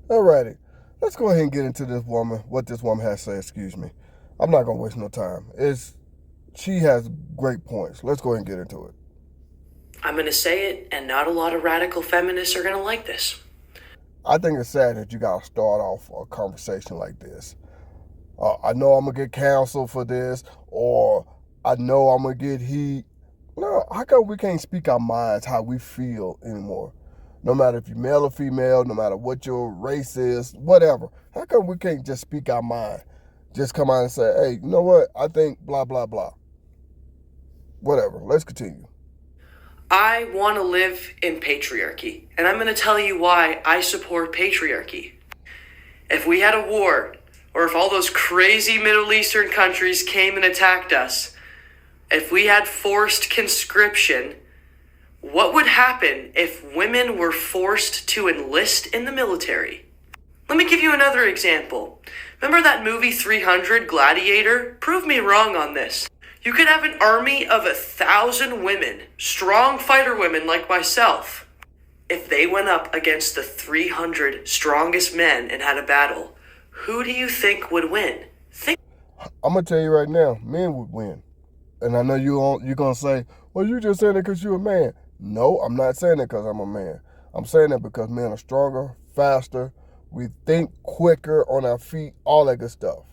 Alrighty, let's go ahead and get into this woman, what this woman has to say, excuse me. I'm not going to waste no time. She has great points. Let's go ahead and get into it. I'm going to say it, and not a lot of radical feminists are going to like this. I think it's sad that you got to start off a conversation like this. I know I'm going to get canceled for this, or I know I'm going to get heat. No, how come we can't speak our minds how we feel anymore? No matter if you're male or female, no matter what your race is, whatever. How come we can't just speak our mind? Just come out and say, hey, you know what? I think blah, blah, blah. Whatever. Let's continue. I want to live in patriarchy, and I'm going to tell you why I support patriarchy. If we had a war, or if all those crazy Middle Eastern countries came and attacked us, if we had forced conscription, what would happen if women were forced to enlist in the military? Let me give you another example. Remember that movie 300, Gladiator? Prove me wrong on this. You could have an army of 1,000 women, strong fighter women like myself. If they went up against the 300 strongest men and had a battle, who do you think would win? I'm going to tell you right now, men would win. And I know you're going to say, well, you just saying it because you're a man. No, I'm not saying it because I'm a man. I'm saying it because men are stronger, faster, we think quicker on our feet, all that good stuff.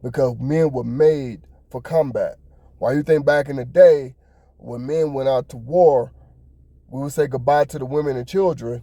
Because men were made for combat. Why you think back in the day, when men went out to war, we would say goodbye to the women and children,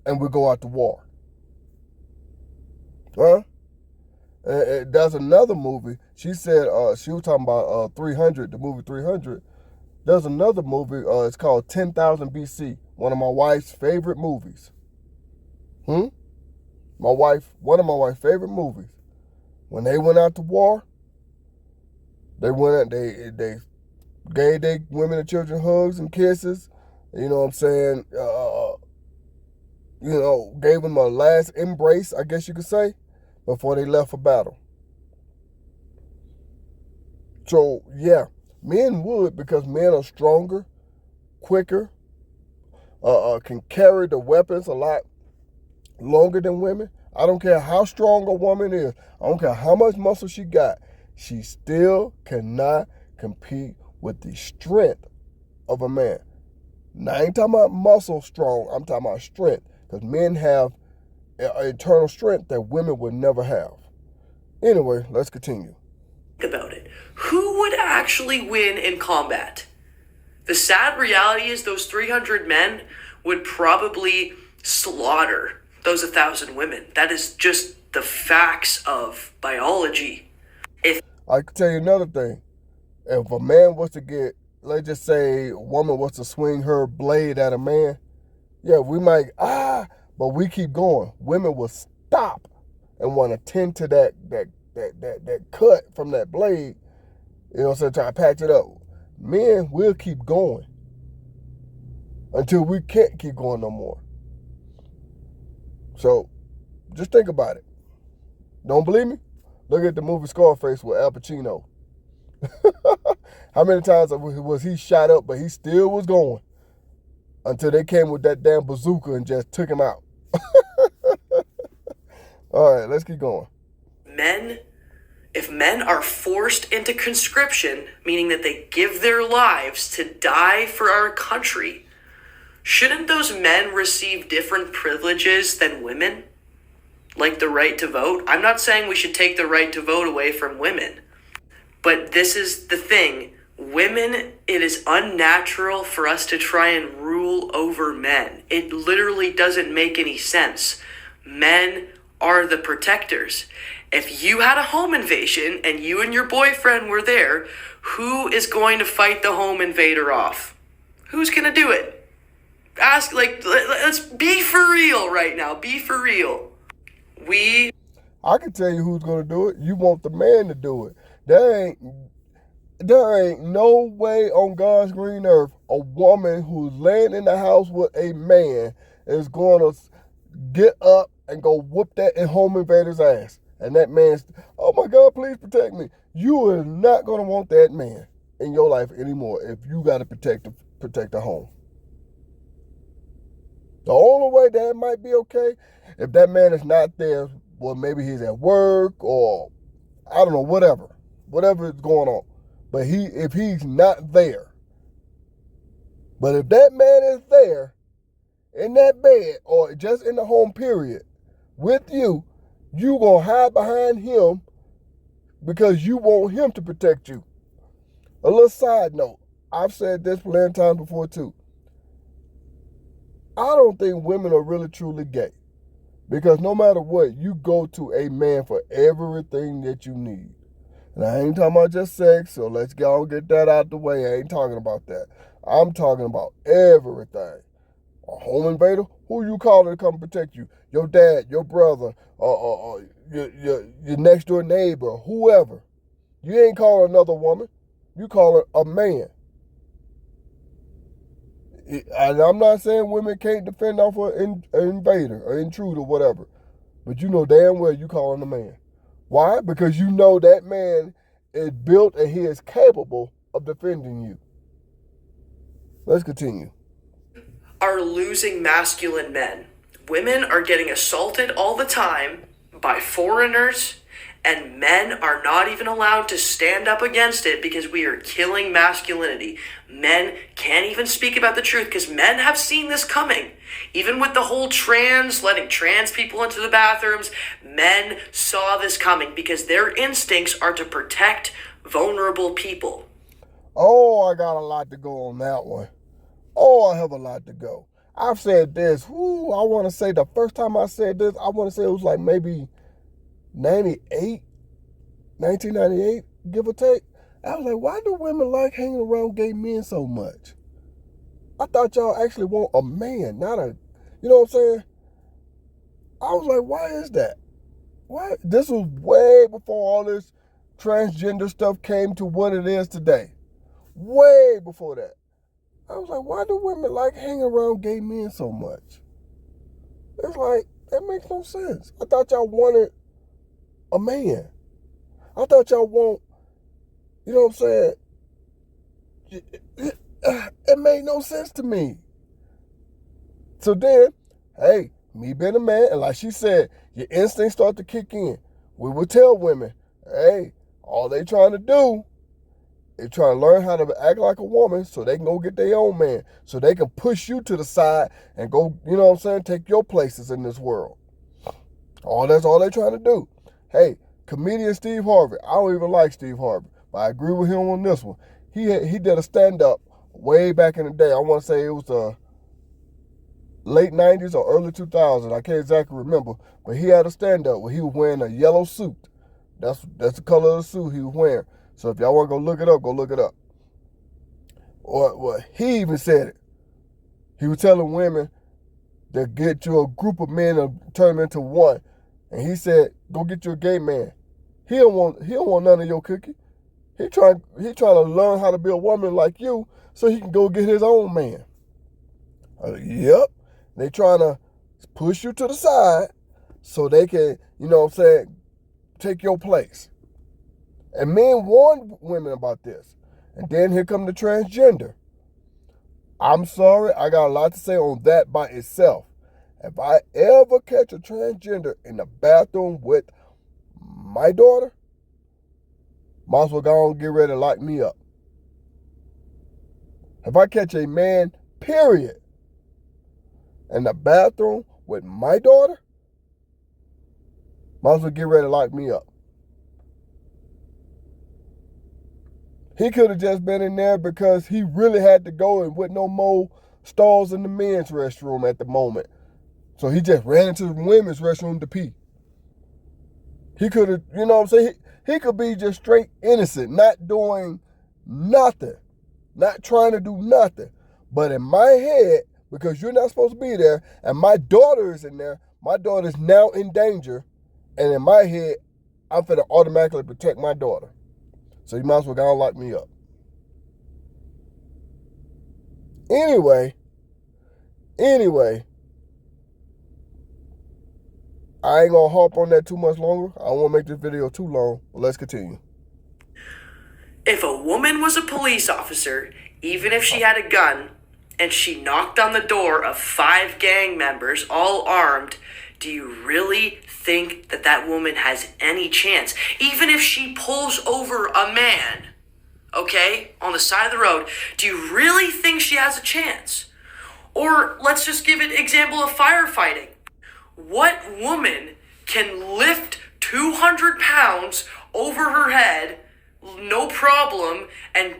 and we'd go out to war. Huh? There's another movie. She said, she was talking about 300, the movie 300. There's another movie, it's called 10,000 BC, one of my wife's favorite movies. One of my wife's favorite movies. When they went out to war, they gave their women and children hugs and kisses. You know what I'm saying? Gave them a last embrace, I guess you could say, before they left for battle. So, yeah, men would, because men are stronger, quicker, can carry the weapons a lot longer than women. I don't care how strong a woman is. I don't care how much muscle she got. She still cannot compete with the strength of a man. Now, I ain't talking about muscle strong. I'm talking about strength. Because men have internal strength that women would never have. Anyway, let's continue. Think about it. Who would actually win in combat? The sad reality is those 300 men would probably slaughter those 1,000 women. That is just the facts of biology. I can tell you another thing. If a man was to get, let's just say a woman was to swing her blade at a man, yeah, we might, but we keep going. Women will stop and want to tend to that cut from that blade, you know what I'm saying, try to patch it up. Men will keep going until we can't keep going no more. So, just think about it. Don't believe me? Look at the movie Scarface with Al Pacino. How many times was he shot up, but he still was going until they came with that damn bazooka and just took him out. All right, let's keep going. If men are forced into conscription, meaning that they give their lives to die for our country, shouldn't those men receive different privileges than women? Like the right to vote? I'm not saying we should take the right to vote away from women. But this is the thing. Women, it is unnatural for us to try and rule over men. It literally doesn't make any sense. Men are the protectors. If you had a home invasion and you and your boyfriend were there, who is going to fight the home invader off? Who's going to do it? Let's be for real right now. Be for real. I can tell you who's going to do it. You want the man to do it. There ain't no way on God's green earth a woman who's laying in the house with a man is going to get up and go whoop that home invader's ass. And that man's, oh my God, please protect me. You are not going to want that man in your life anymore if you got to protect the home. The only way that it might be okay, if that man is not there, well, maybe he's at work or I don't know, whatever is going on. But if he's not there, but if that man is there in that bed or just in the home period with you, you gonna hide behind him because you want him to protect you. A little side note, I've said this plenty of times before too. I don't think women are really truly gay. Because no matter what, you go to a man for everything that you need. And I ain't talking about just sex, so let's go and get that out the way. I ain't talking about that. I'm talking about everything. A home invader? Who you calling to come protect you? Your dad, your brother, your next door neighbor, whoever. You ain't calling another woman. You calling a man. And I'm not saying women can't defend off an invader or intruder, whatever. But you know damn well you calling a man. Why? Because you know that man is built and he is capable of defending you. Let's continue. Are losing masculine men. Women are getting assaulted all the time by foreigners, and men are not even allowed to stand up against it because we are killing masculinity. Men can't even speak about the truth because men have seen this coming. Even with the whole letting trans people into the bathrooms, men saw this coming because their instincts are to protect vulnerable people. Oh, I got a lot to go on that one. Oh, I have a lot to go. I've said this. I want to say the first time I said this, I want to say it was like maybe 1998, give or take. I was like, why do women like hanging around gay men so much? I thought y'all actually want a man, not a, you know what I'm saying? I was like, why is that? Why? This was way before all this transgender stuff came to what it is today. Way before that. I was like, why do women like hanging around gay men so much? It's like, that makes no sense. I thought y'all wanted a man. I thought y'all want, you know what I'm saying? It made no sense to me. So then, hey, me being a man, and like she said, your instincts start to kick in. We would tell women, hey, all they trying to do is trying to learn how to act like a woman so they can go get their own man. So they can push you to the side and go, you know what I'm saying, take your places in this world. That's all they trying to do. Hey, comedian Steve Harvey. I don't even like Steve Harvey, but I agree with him on this one. He did a stand-up way back in the day. I want to say it was the late 90s or early 2000s. I can't exactly remember. But he had a stand-up where he was wearing a yellow suit. That's the color of the suit he was wearing. So if y'all want to go look it up, go look it up. Or he even said it. He was telling women to get you a group of men and turn them into one. And he said, go get you a gay man. He don't want none of your cookie. He trying to learn how to be a woman like you so he can go get his own man. Yep. They trying to push you to the side so they can, you know what I'm saying, take your place. And men warn women about this. And then here come the transgender. I'm sorry, I got a lot to say on that by itself. If I ever catch a transgender in the bathroom with my daughter, might as well go on and get ready to lock me up. If I catch a man, period, in the bathroom with my daughter, might as well get ready to lock me up. He could have just been in there because he really had to go and with no more stalls in the men's restroom at the moment. So he just ran into the women's restroom to pee. He could have, you know what I'm saying? He could be just straight innocent, not doing nothing, not trying to do nothing. But in my head, because you're not supposed to be there, and my daughter is in there, my daughter is now in danger, and in my head, I'm finna automatically protect my daughter. So you might as well go and lock me up. Anyway, I ain't gonna harp on that too much longer. I don't wanna make this video too long, but let's continue. If a woman was a police officer, even if she had a gun, and she knocked on the door of 5 gang members, all armed, do you really think that that woman has any chance? Even if she pulls over a man, okay, on the side of the road, do you really think she has a chance? Or let's just give an example of firefighting. What woman can lift 200 pounds over her head, no problem, and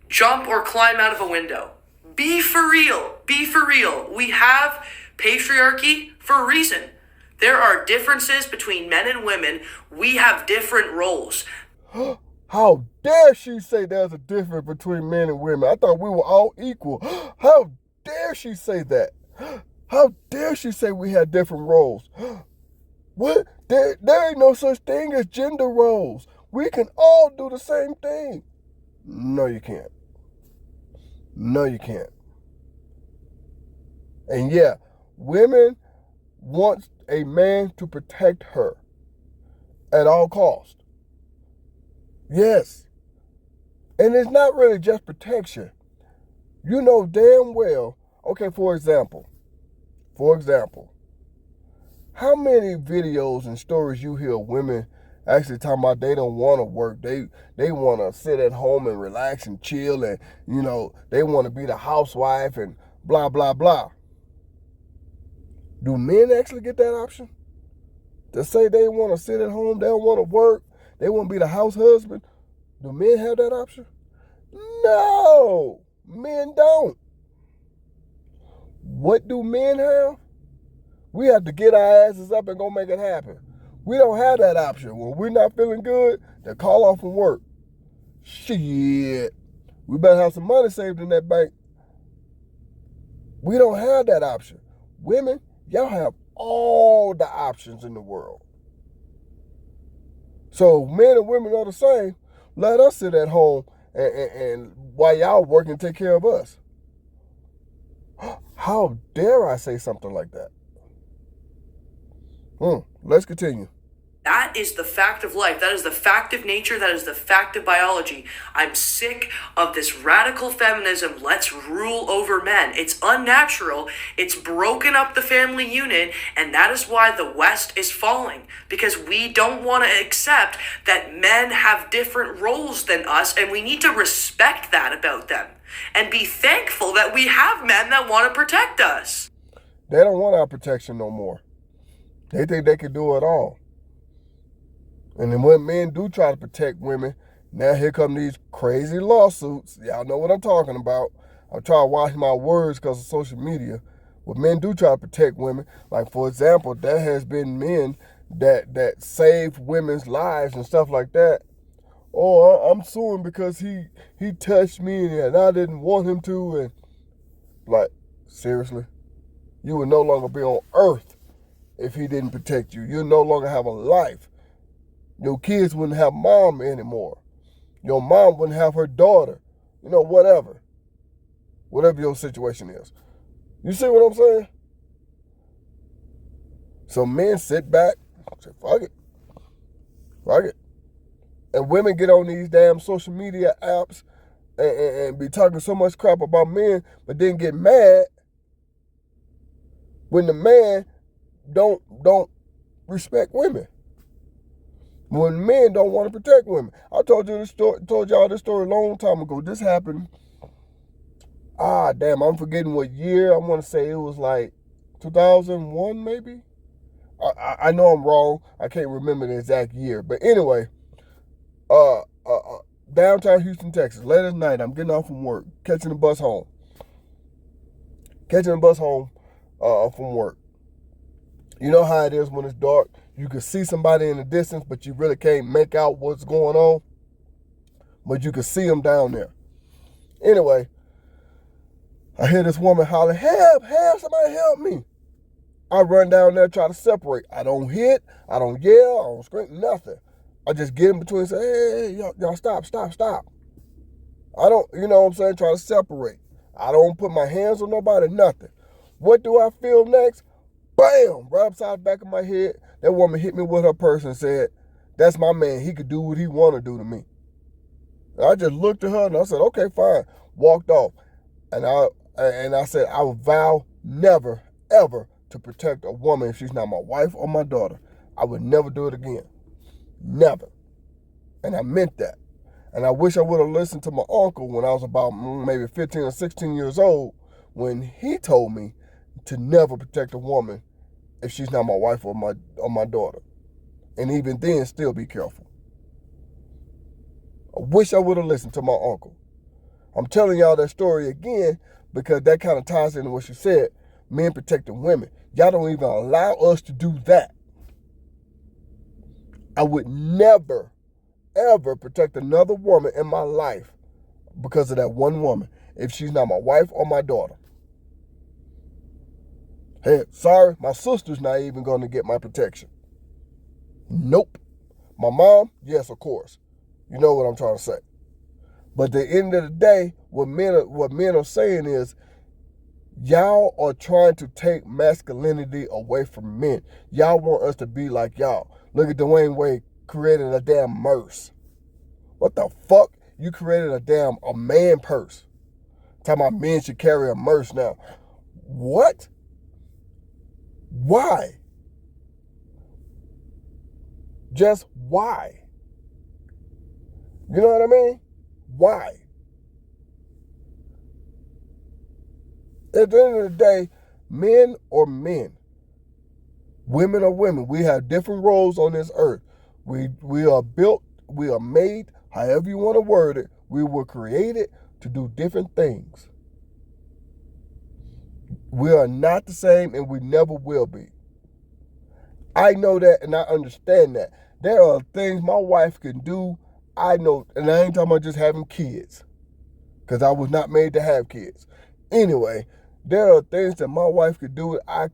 jump or climb out of a window? Be for real. Be for real. We have patriarchy for a reason. There are differences between men and women. We have different roles. How dare she say there's a difference between men and women? I thought we were all equal. How dare she say that? How dare she say we had different roles? What? There ain't no such thing as gender roles. We can all do the same thing. No, you can't. No, you can't. And yeah, women want a man to protect her at all costs. Yes. And it's not really just protection. You know damn well, okay, for example, how many videos and stories you hear women actually talking about they don't want to work. They want to sit at home and relax and chill, and, you know, they want to be the housewife and blah, blah, blah. Do men actually get that option? To say they want to sit at home, they don't want to work, they want to be the house husband? Do men have that option? No, men don't. What do men have? We have to get our asses up and go make it happen. We don't have that option. When we're not feeling good, then call off from work. Shit. We better have some money saved in that bank. We don't have that option. Women, y'all have all the options in the world. So men and women are the same. Let us sit at home and while y'all work and take care of us. How dare I say something like that? Let's continue. That is the fact of life. That is the fact of nature. That is the fact of biology. I'm sick of this radical feminism. Let's rule over men. It's unnatural. It's broken up the family unit. And that is why the West is falling. Because we don't want to accept that men have different roles than us. And we need to respect that about them. And be thankful that we have men that want to protect us. They don't want our protection no more. They think they can do it all. And then when men do try to protect women, now here come these crazy lawsuits. Y'all know what I'm talking about. I'm trying to watch my words because of social media. When men do try to protect women, like for example, there has been men that save women's lives and stuff like that. Oh, I'm suing because he touched me and I didn't want him to. And like, seriously? You would no longer be on earth if he didn't protect you. You'd no longer have a life. Your kids wouldn't have mom anymore. Your mom wouldn't have her daughter. You know, whatever. Whatever your situation is. You see what I'm saying? So men sit back, say, fuck it. Fuck it. And women get on these damn social media apps and be talking so much crap about men, but then get mad when the man don't respect women. When men don't want to protect women. I told y'all this story a long time ago. This happened. Damn, I'm forgetting what year. I want to say it was like 2001 maybe. I know I'm wrong. I can't remember the exact year. But anyway, downtown Houston, Texas, late at night, I'm getting off from work, catching the bus home. From work. You know how it is when it's dark. You can see somebody in the distance, but you really can't make out what's going on. But you can see them down there. Anyway, I hear this woman holler, help, somebody help me. I run down there, try to separate. I don't hit, I don't yell, I don't scream, nothing. I just get in between and say, hey, y'all stop. I don't, you know what I'm saying, try to separate. I don't put my hands on nobody, nothing. What do I feel next? Bam! Right upside the back of my head, that woman hit me with her purse and said, that's my man. He could do what he want to do to me. And I just looked at her and I said, okay, fine. Walked off. And And I said, I will vow never, ever to protect a woman if she's not my wife or my daughter. I would never do it again. Never. And I meant that. And I wish I would have listened to my uncle when I was about maybe 15 or 16 years old when he told me to never protect a woman if she's not my wife or my daughter. And even then, still be careful. I wish I would have listened to my uncle. I'm telling y'all that story again because that kind of ties into what she said. Men protecting women. Y'all don't even allow us to do that. I would never, ever protect another woman in my life because of that one woman if she's not my wife or my daughter. Hey, sorry, my sister's not even going to get my protection. Nope. My mom, yes, of course. You know what I'm trying to say. But at the end of the day, what men are saying is, y'all are trying to take masculinity away from men. Y'all want us to be like y'all. Look at Dwayne Wade created a damn purse. What the fuck? You created a man purse. Talking about men should carry a purse now. What? Why? Just why? You know what I mean? Why? At the end of the day, men are men. Women are women. We have different roles on this earth. We are built, we are made, however you want to word it, we were created to do different things. We are not the same and we never will be. I know that and I understand that. There are things my wife can do, I know, and I ain't talking about just having kids, because I was not made to have kids. Anyway, there are things that my wife could do, I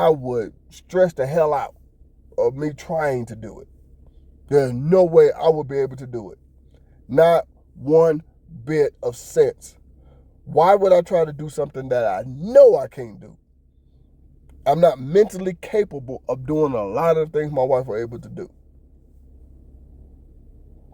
would stress the hell out of me trying to do it. There's no way I would be able to do it. Not one bit of sense. Why would I try to do something that I know I can't do? I'm not mentally capable of doing a lot of things my wife was able to do.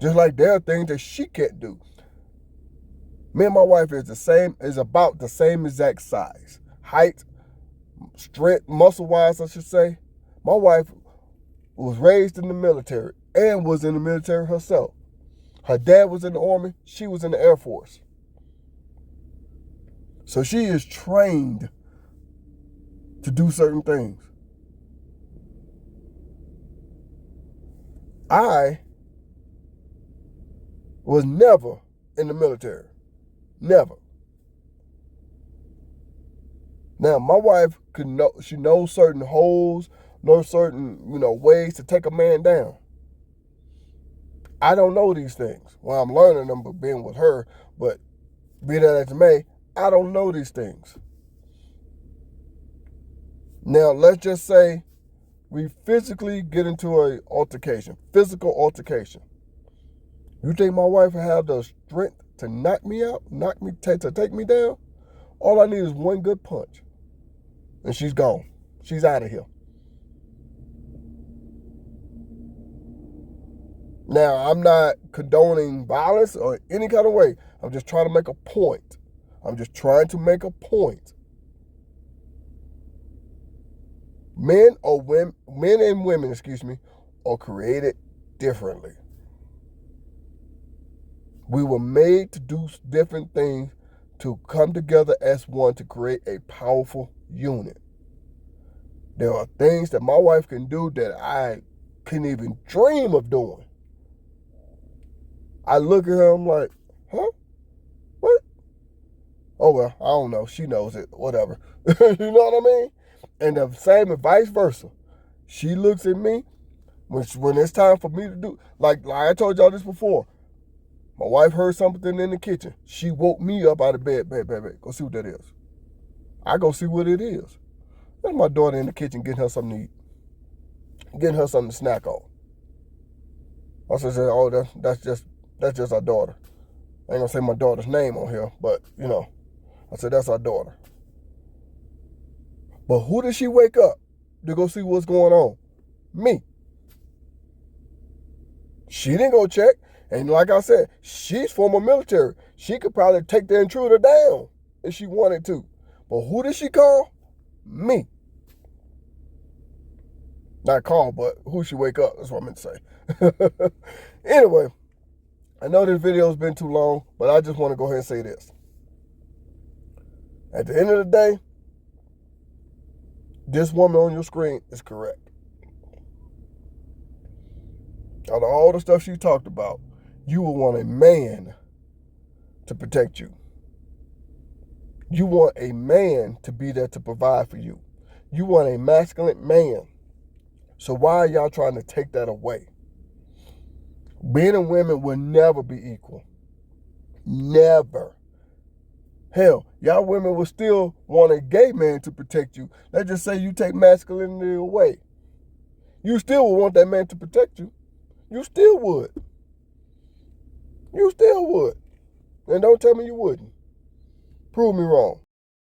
Just like there are things that she can't do. Me and my wife is about the same exact size. Height, strength, muscle-wise, I should say. My wife was raised in the military and was in the military herself. Her dad was in the Army. She was in the Air Force. So she is trained to do certain things. I was never in the military. Never. Now, my wife she knows certain holes, knows certain, ways to take a man down. I don't know these things. Well, I'm learning them, but being with her, but be that as it may, I don't know these things. Now, let's just say we physically get into an altercation, physical altercation. You think my wife will have the strength to knock me out, to take me down? All I need is one good punch, and she's gone. She's out of here. Now, I'm not condoning violence or any kind of way. I'm just trying to make a point. Men and women, are created differently. We were made to do different things, to come together as one to create a powerful unit. There are things that my wife can do that I couldn't even dream of doing. I look at her, I'm like, huh? What? Oh, well, I don't know. She knows it. Whatever. You know what I mean? And the same and vice versa. She looks at me when it's time for me to do, like I told y'all this before. My wife heard something in the kitchen. She woke me up out of bed. Babe, go see what that is. I go see what it is. That's my daughter in the kitchen getting her something to eat. Getting her something to snack on. I said, oh, that's just our daughter. I ain't gonna say my daughter's name on here, but, I said, that's our daughter. But who did she wake up to go see what's going on? Me. She didn't go check. And like I said, she's former military. She could probably take the intruder down if she wanted to. But who did she call? Me. Not call, but who she wake up. That's what I meant to say. Anyway, I know this video has been too long, but I just want to go ahead and say this. At the end of the day, this woman on your screen is correct. Out of all the stuff she talked about, you will want a man to protect you. You want a man to be there to provide for you. You want a masculine man. So why are y'all trying to take that away? Men and women will never be equal. Never. Hell, y'all women will still want a gay man to protect you. Let's just say you take masculinity away. You still would want that man to protect you. You still would. You still would. And don't tell me you wouldn't. Prove me wrong.